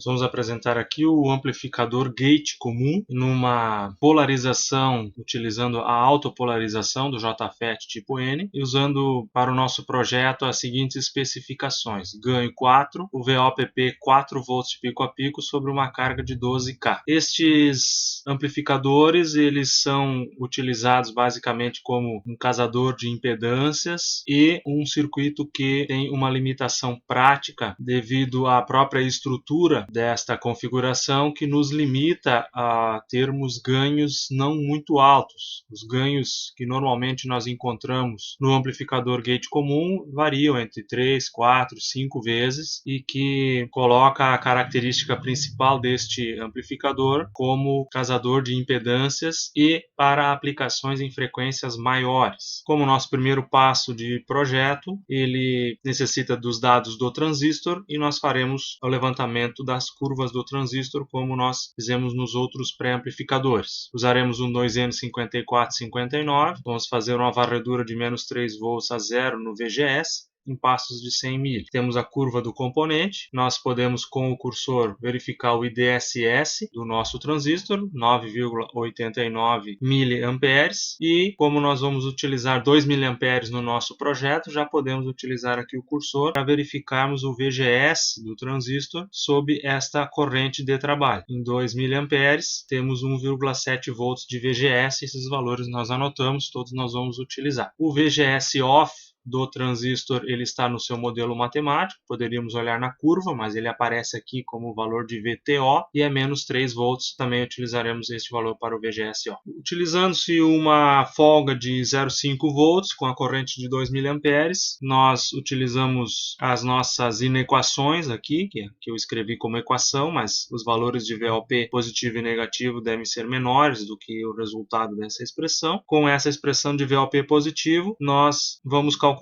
Nós vamos apresentar aqui o amplificador gate comum numa polarização utilizando a autopolarização do JFET tipo N e usando para o nosso projeto as seguintes especificações: ganho 4, o VOPP 4 volts de pico a pico sobre uma carga de 12K. Estes amplificadores eles são utilizados basicamente como um casador de impedâncias e um circuito que tem uma limitação prática devido à própria estrutura desta configuração que nos limita a termos ganhos não muito altos. Os ganhos que normalmente nós encontramos no amplificador gate comum variam entre 3, 4, 5 vezes e que coloca a característica principal deste amplificador como casador de impedâncias e para aplicações em frequências maiores. Como nosso primeiro passo de projeto, ele necessita dos dados do transistor e nós faremos o levantamento das curvas do transistor como nós fizemos nos outros pré-amplificadores. Usaremos um 2N5459, vamos fazer uma varredura de menos 3 volts a 0 no VGS, em passos de 100 mili. Temos a curva do componente, nós podemos com o cursor verificar o IDSS do nosso transistor, 9,89 mA, e como nós vamos utilizar 2 mA no nosso projeto, já podemos utilizar aqui o cursor para verificarmos o VGS do transistor sob esta corrente de trabalho. Em 2 mA temos 1,7 volts de VGS, esses valores nós anotamos, todos nós vamos utilizar. O VGS off do transistor ele está no seu modelo matemático, poderíamos olhar na curva, mas ele aparece aqui como o valor de VTO e é menos 3 volts, também utilizaremos este valor para o VGSO. Utilizando-se uma folga de 0,5 volts com a corrente de 2 mA, nós utilizamos as nossas inequações aqui, que eu escrevi como equação, mas os valores de VOP positivo e negativo devem ser menores do que o resultado dessa expressão. Com essa expressão de VOP positivo, nós vamos calcular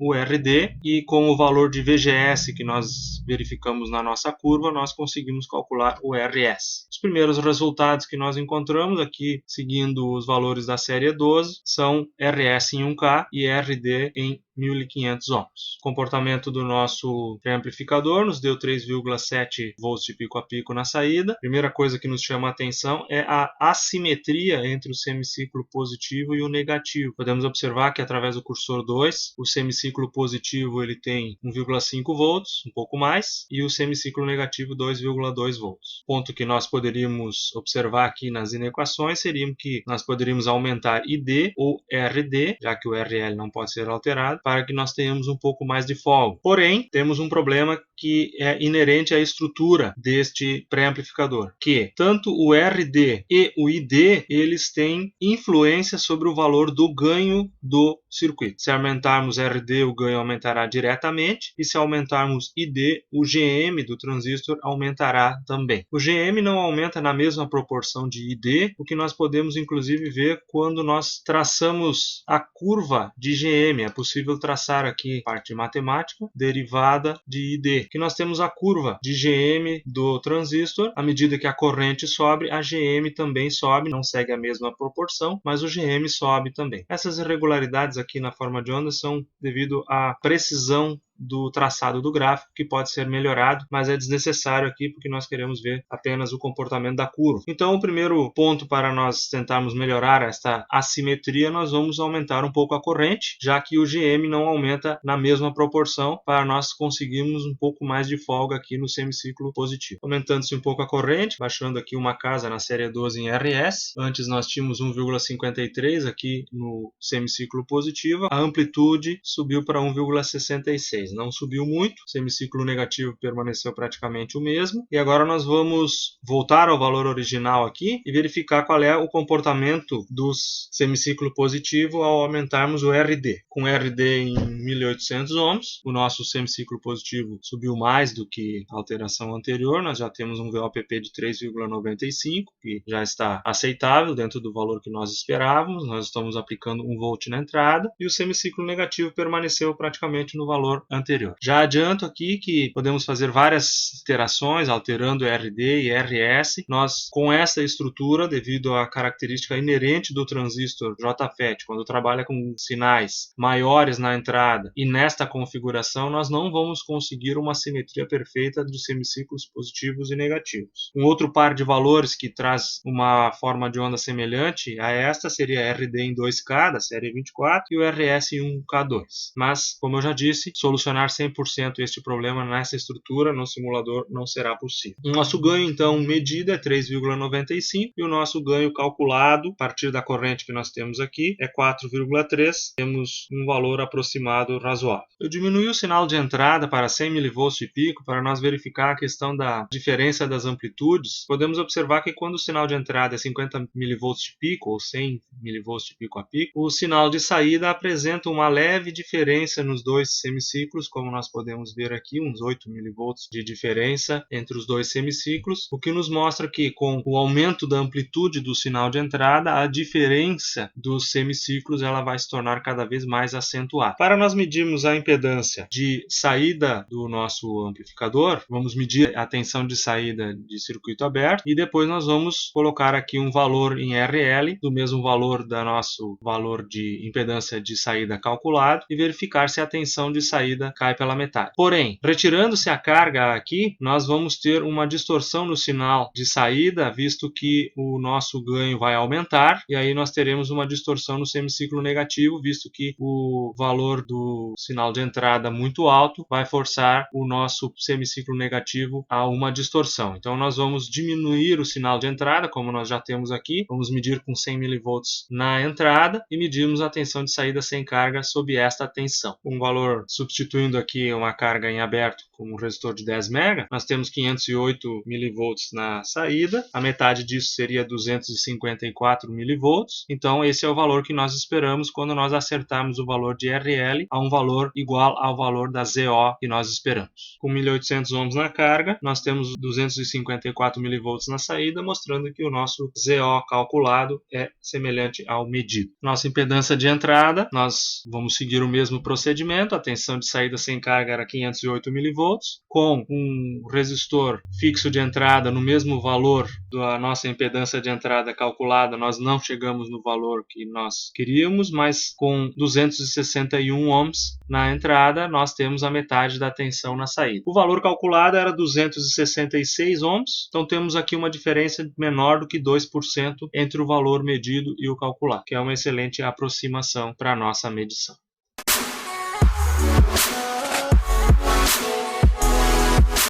o RD e com o valor de VGS que nós verificamos na nossa curva, nós conseguimos calcular o RS. Os primeiros resultados que nós encontramos aqui, seguindo os valores da série 12, são RS em 1K e RD em 1.500 ohms. O comportamento do nosso pré-amplificador nos deu 3,7 volts de pico a pico na saída. A primeira coisa que nos chama a atenção é a assimetria entre o semiciclo positivo e o negativo. Podemos observar que através do cursor 2, o semiciclo positivo ele tem 1,5 volts, um pouco mais, e o semiciclo negativo 2,2 volts. O ponto que nós poderíamos observar aqui nas inequações seria que nós poderíamos aumentar ID ou RD, já que o RL não pode ser alterado, para que nós tenhamos um pouco mais de folga. Porém, temos um problema que é inerente à estrutura deste pré-amplificador, que tanto o RD e o ID, eles têm influência sobre o valor do ganho do circuito. Se aumentarmos RD, o ganho aumentará diretamente, e se aumentarmos ID, o GM do transistor aumentará também. O GM não aumenta na mesma proporção de ID, o que nós podemos inclusive ver quando nós traçamos a curva de GM. É possível traçar aqui parte matemática derivada de ID, que nós temos a curva de GM do transistor. À medida que a corrente sobe, a GM também sobe, não segue a mesma proporção, mas o GM sobe também. Essas irregularidades aqui na forma de onda são devido à precisão do traçado do gráfico, que pode ser melhorado, mas é desnecessário aqui porque nós queremos ver apenas o comportamento da curva. Então, o primeiro ponto para nós tentarmos melhorar esta assimetria, nós vamos aumentar um pouco a corrente, já que o GM não aumenta na mesma proporção, para nós conseguirmos um pouco mais de folga aqui no semiciclo positivo. Aumentando-se um pouco a corrente, baixando aqui uma casa na série 12 em RS, antes nós tínhamos 1,53 aqui no semiciclo positivo, a amplitude subiu para 1,66. Não subiu muito, o semiciclo negativo permaneceu praticamente o mesmo. E agora nós vamos voltar ao valor original aqui e verificar qual é o comportamento do semiciclo positivo ao aumentarmos o RD. Com RD em 1.800 ohms, o nosso semiciclo positivo subiu mais do que a alteração anterior. Nós já temos um VOPP de 3,95, que já está aceitável dentro do valor que nós esperávamos. Nós estamos aplicando 1 volt na entrada e o semiciclo negativo permaneceu praticamente no valor anterior. Já adianto aqui que podemos fazer várias iterações, alterando RD e RS. Nós, com essa estrutura, devido à característica inerente do transistor JFET, quando trabalha com sinais maiores na entrada e nesta configuração, nós não vamos conseguir uma simetria perfeita de semiciclos positivos e negativos. Um outro par de valores que traz uma forma de onda semelhante a esta seria RD em 2K, da série 24, e o RS em 1K2. Mas, como eu já disse, solucionar 100% este problema nessa estrutura no simulador não será possível. O nosso ganho, então, medido é 3,95 e o nosso ganho calculado, a partir da corrente que nós temos aqui, é 4,3. Temos um valor aproximado razoável. Eu diminui o sinal de entrada para 100 mV de pico para nós verificar a questão da diferença das amplitudes. Podemos observar que quando o sinal de entrada é 50 mV de pico ou 100 mV de pico a pico, o sinal de saída apresenta uma leve diferença nos dois semiciclos, como nós podemos ver aqui, uns 8 mV de diferença entre os dois semiciclos, o que nos mostra que com o aumento da amplitude do sinal de entrada, a diferença dos semiciclos ela vai se tornar cada vez mais acentuada. Para nós medirmos a impedância de saída do nosso amplificador, vamos medir a tensão de saída de circuito aberto e depois nós vamos colocar aqui um valor em RL, do mesmo valor do nosso valor de impedância de saída calculado e verificar se a tensão de saída cai pela metade. Porém, retirando-se a carga aqui, nós vamos ter uma distorção no sinal de saída, visto que o nosso ganho vai aumentar e aí nós teremos uma distorção no semiciclo negativo, visto que o valor do sinal de entrada muito alto vai forçar o nosso semiciclo negativo a uma distorção. Então nós vamos diminuir o sinal de entrada, como nós já temos aqui, vamos medir com 100 mV na entrada e medirmos a tensão de saída sem carga sob esta tensão. Um valor, substituindo aqui uma carga em aberto com um resistor de 10 MΩ, nós temos 508 mV na saída, a metade disso seria 254 mV, então esse é o valor que nós esperamos quando nós acertarmos o valor de RL a um valor igual ao valor da ZO que nós esperamos. Com 1800 ohms na carga, nós temos 254 mV na saída, mostrando que o nosso ZO calculado é semelhante ao medido. Nossa impedância de entrada, nós vamos seguir o mesmo procedimento, a tensão de saída sem carga era 508 mV, com um resistor fixo de entrada no mesmo valor da nossa impedância de entrada calculada, nós não chegamos no valor que nós queríamos, mas com 261 ohms na entrada, nós temos a metade da tensão na saída. O valor calculado era 266 ohms, então temos aqui uma diferença menor do que 2% entre o valor medido e o calculado, que é uma excelente aproximação para a nossa medição.